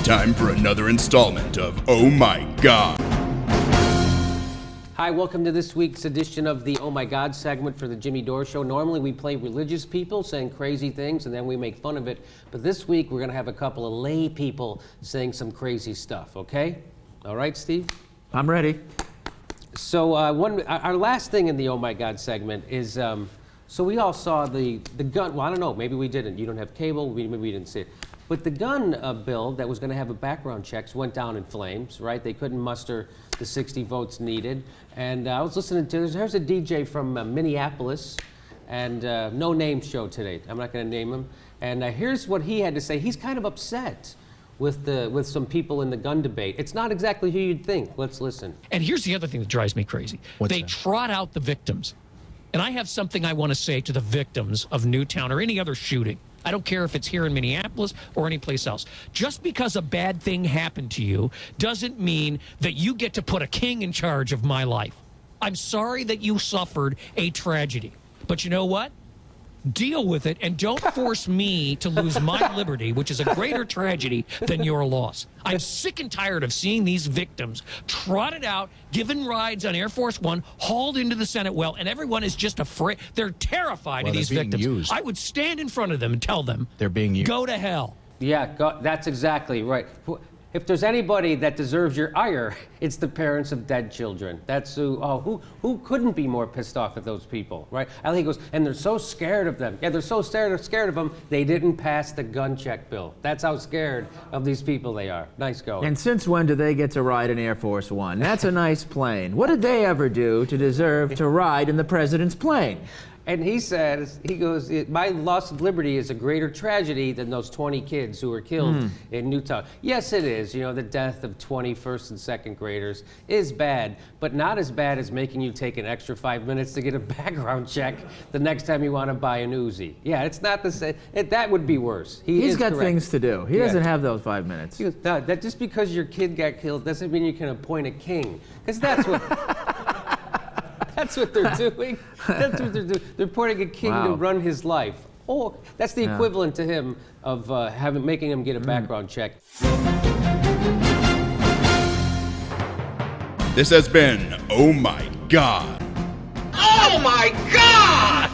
Time for another installment of Oh My God. Hi, welcome to this week's edition of the Oh My God segment for the Jimmy Dore Show. Normally we play religious people saying crazy things and then we make fun of it. But this week we're going to have a couple of lay people saying some crazy stuff, okay? All right, Steve? I'm ready. So our last thing in the Oh My God segment is, so we all saw the gun, well, I don't know, maybe we didn't. You don't have cable, maybe we didn't see it. But the gun bill that was going to have a background checks went down in flames, right? They couldn't muster the 60 votes needed. And I was listening to, there's a DJ from Minneapolis, and no name show today. I'm not going to name him. And here's what he had to say. He's kind of upset with some people in the gun debate. It's not exactly who you'd think. Let's listen. And here's the other thing that drives me crazy. They trot out the victims. And I have something I want to say to the victims of Newtown or any other shooting. I don't care if it's here in Minneapolis or anyplace else. Just because a bad thing happened to you doesn't mean that you get to put a king in charge of my life. I'm sorry that you suffered a tragedy. But you know what? Deal with it and don't force me to lose my liberty, which is a greater tragedy than your loss. I'm sick and tired of seeing these victims trotted out, given rides on Air Force One, hauled into the Senate well, and everyone is just afraid. They're terrified of these victims. Used. I would stand in front of them and tell them, they're being used. Go to hell. Yeah, that's exactly right. If there's anybody that deserves your ire, it's the parents of dead children. That's who couldn't be more pissed off at those people, right? I think he goes, and they're so scared of them. Yeah, they're so scared of them, they didn't pass the gun check bill. That's how scared of these people they are. Nice going. And since when do they get to ride in Air Force One? That's a nice plane. What did they ever do to deserve to ride in the president's plane? And he says, he goes, my loss of liberty is a greater tragedy than those 20 kids who were killed in Newtown. Yes, it is. You know, the death of 20 first and second graders is bad, but not as bad as making you take an extra 5 minutes to get a background check the next time you want to buy an Uzi. Yeah, it's not the same. That would be worse. He's got things to do. He doesn't have those 5 minutes. He goes, no, that just because your kid got killed doesn't mean you can appoint a king, because that's what... That's what they're doing. That's what they're doing. They're appointing a king to run his life. Oh, that's the equivalent to him of making him get a background check. This has been Oh My God. Oh my God!